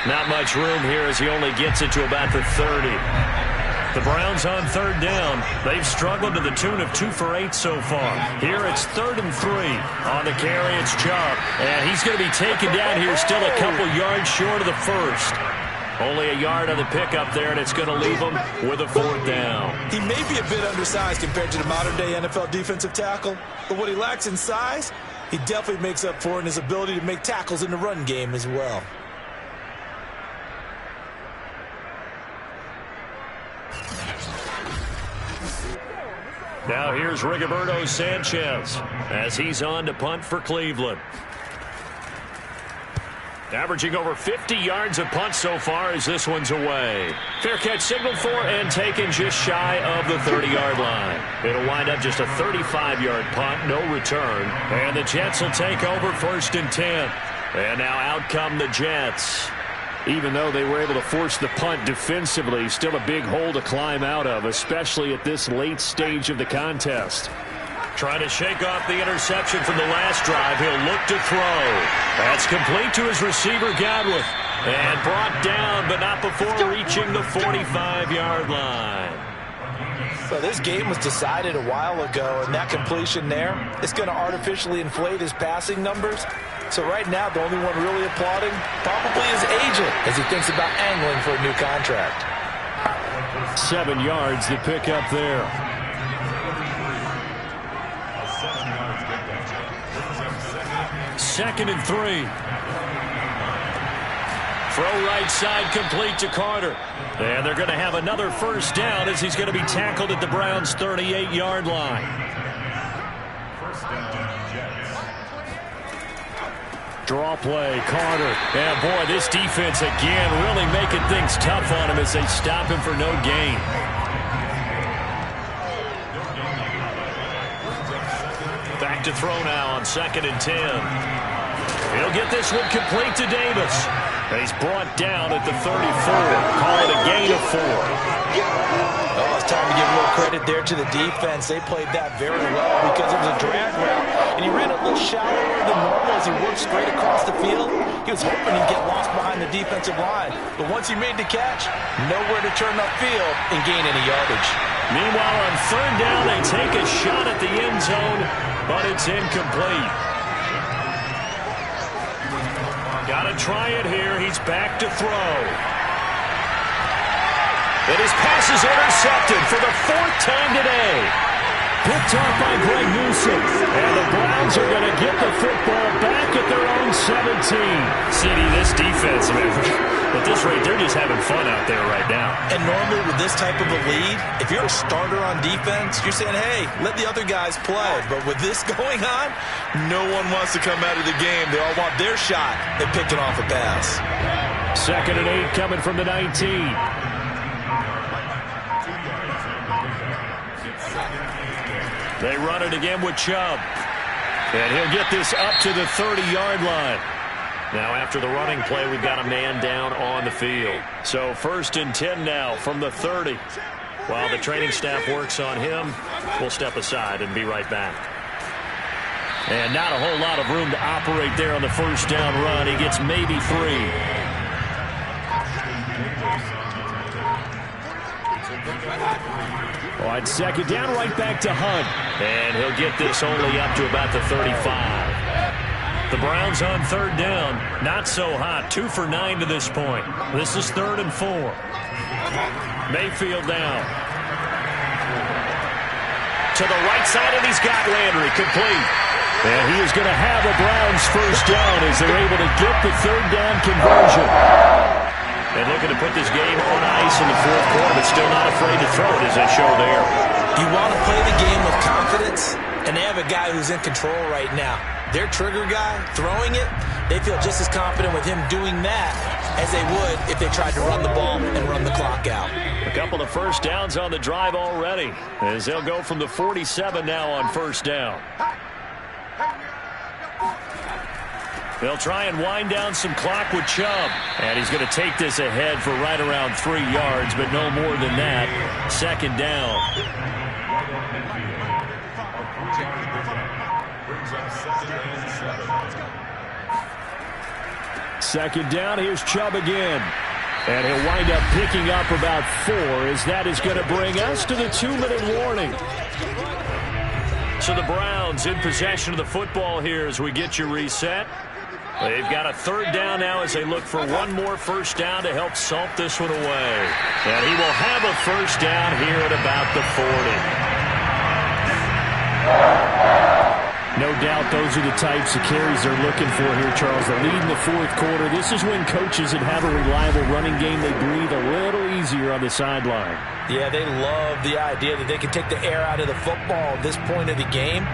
Not much room here as he only gets it to about the 30. The Browns on 3rd down. They've struggled to the tune of 2 for 8 so far. Here it's 3rd and 3. On the carry, it's Chubb. And he's going to be taken down here still a couple yards short of the 1st. Only a yard on the pickup there, and it's going to leave him with a 4th down. He may be a bit undersized compared to the modern-day NFL defensive tackle, but what he lacks in size, he definitely makes up for in his ability to make tackles in the run game as well. Now here's Rigoberto Sanchez as he's on to punt for Cleveland. Averaging over 50 yards a punt so far as this one's away. Fair catch signaled for and taken just shy of the 30-yard line. It'll wind up just a 35-yard punt, no return. And the Jets will take over 1st and 10. And now out come the Jets. Even though they were able to force the punt defensively, still a big hole to climb out of, especially at this late stage of the contest. Trying to shake off the interception from the last drive. He'll look to throw. That's complete to his receiver, Godwin. And brought down, but not before reaching the 45-yard line. So this game was decided a while ago, and that completion there, it's going to artificially inflate his passing numbers. So right now, the only one really applauding probably his agent as he thinks about angling for a new contract. 7 yards to pick up there. Second and 3. Throw right side complete to Carter. And they're going to have another first down as he's going to be tackled at the Browns' 38-yard line. Draw play, Carter. And boy, this defense again really making things tough on him as they stop him for no gain. Back to throw now on 2nd and 10. He'll get this one complete to Davis. He's brought down at the 34. Call it a gain of 4. Oh, it's time to give a little credit there to the defense. They played that very well because it was a drag route, and he ran a little shallower than normal as he worked straight across the field. He was hoping he'd get lost behind the defensive line, but once he made the catch, nowhere to turn upfield and gain any yardage. Meanwhile, on 3rd down, they take a shot at the end zone, but it's incomplete. Got to try it here. He's back to throw. And his pass is intercepted for the 4th time today. Picked off by Greg Newsom. And the Browns are going to get the football back at their own 17. CD, this defense, man, at this rate, they're just having fun out there right now. And normally with this type of a lead, if you're a starter on defense, you're saying, hey, let the other guys play. But with this going on, No one wants to come out of the game. They all want their shot at picking off a pass. 2nd and 8 coming from the 19. They run it again with Chubb. And he'll get this up to the 30-yard line. Now after the running play, we've got a man down on the field. So 1st and 10 now from the 30. While the training staff works on him, we'll step aside and be right back. And not a whole lot of room to operate there on the 1st down run. He gets maybe 3. On 2nd down, right back to Hunt. And he'll get this only up to about the 35. The Browns on 3rd down. Not so hot. 2 for 9 to this point. This is 3rd and 4. Mayfield down. To the right side, and he's got Landry complete. And he is going to have a Browns 1st down as they're able to get the 3rd down conversion. And looking to put this game on ice in the 4th quarter, but still not afraid to throw it as they show there. You want to play the game with confidence, and they have a guy who's in control right now. Their trigger guy throwing it, they feel just as confident with him doing that as they would if they tried to run the ball and run the clock out. A couple of 1st downs on the drive already as they'll go from the 47 now on 1st down. They'll try and wind down some clock with Chubb. And he's going to take this ahead for right around 3 yards, but no more than that. 2nd down. Second down, here's Chubb again. And he'll wind up picking up about 4 as that is going to bring us to the 2-minute warning. So the Browns in possession of the football here as we get you reset. They've got a 3rd down now as they look for one more 1st down to help salt this one away. And he will have a 1st down here at about the 40. No doubt those are the types of carries they're looking for here, Charles. The lead in the 4th quarter. This is when coaches that have a reliable running game, they breathe a little easier on the sideline. Yeah, they love the idea that they can take the air out of the football at this point of the game.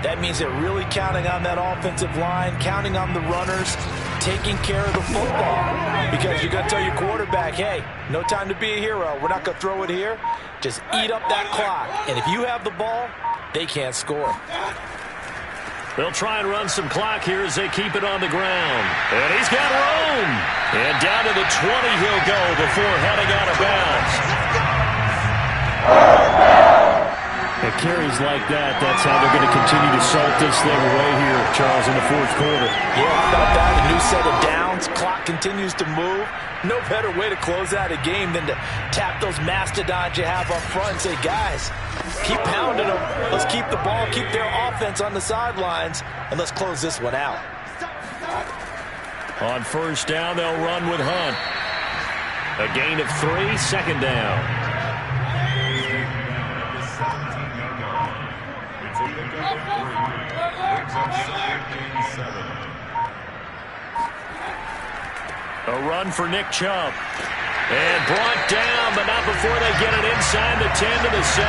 That means they're really counting on that offensive line, counting on the runners, taking care of the football. Because you're going to tell your quarterback, hey, no time to be a hero. We're not going to throw it here. Just eat up that clock. And if you have the ball, they can't score. They'll try and run some clock here as they keep it on the ground. And he's got room. And down to the 20 he'll go before heading out of bounds. At carries like that, that's how they're going to continue to salt this thing away here, Charles, in the fourth quarter. Yeah, how about that? A new set of downs. Clock continues to move. No better way to close out a game than to tap those mastodons you have up front and say, guys, keep pounding them. Let's keep the ball, keep their offense on the sidelines, and let's close this one out. On first down, they'll run with Hunt. A gain of 3, second down. A run for Nick Chubb. And brought down, but not before they get it inside the 10 to the 7.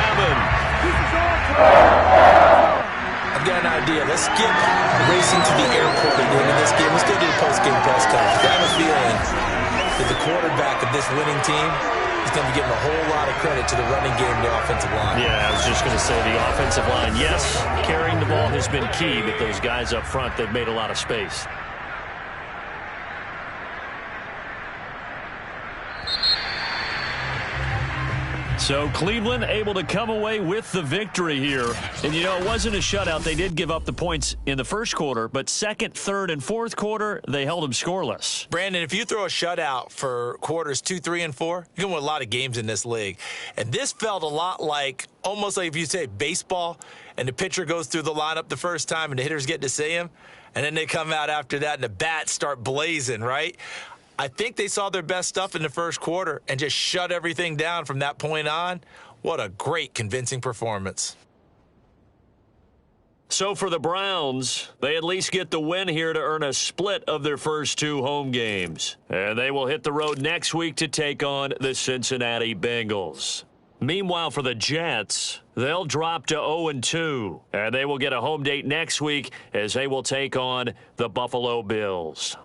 I've got an idea. Let's skip racing to the airport at the end of this game. Let's go do a post-game press conference. I have a feeling that the quarterback of this winning team is going to be giving a whole lot of credit to the running game and the offensive line. Yeah, I was just going to say the offensive line, yes, carrying the ball has been key, but those guys up front, they've made a lot of space. So Cleveland able to come away with the victory here. And, you know, it wasn't a shutout. They did give up the points in the first quarter, but second, third, and fourth quarter, they held them scoreless. Brandon, if you throw a shutout for quarters 2, 3, and 4, you're going to win a lot of games in this league. And this felt a lot like, almost like if you say baseball, and the pitcher goes through the lineup the first time and the hitters get to see him, and then they come out after that and the bats start blazing, right? I think they saw their best stuff in the first quarter and just shut everything down from that point on. What a great, convincing performance. So for the Browns, they at least get the win here to earn a split of their first 2 home games. And they will hit the road next week to take on the Cincinnati Bengals. Meanwhile, for the Jets, they'll drop to 0-2. And they will get a home date next week as they will take on the Buffalo Bills.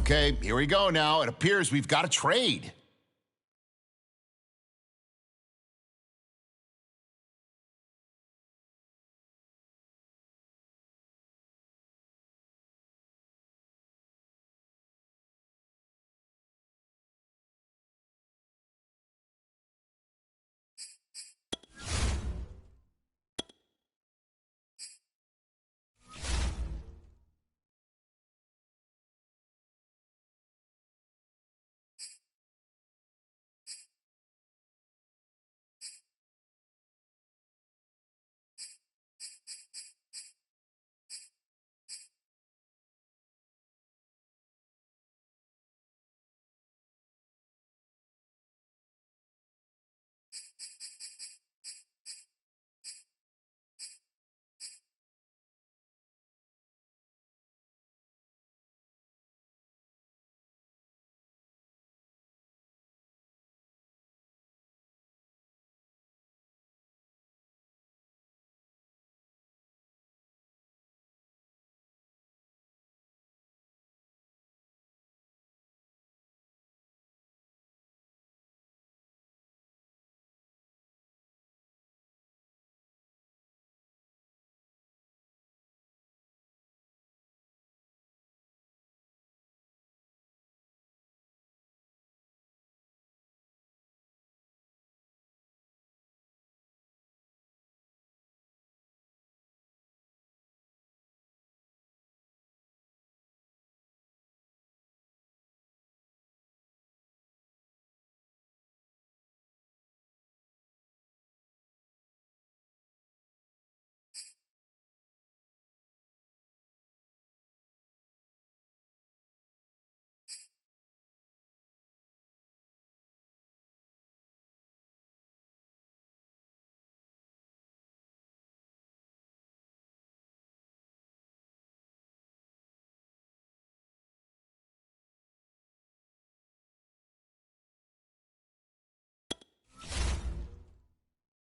Okay, here we go now. It appears we've got a trade.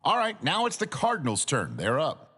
All right, now it's the Cardinals' turn. They're up.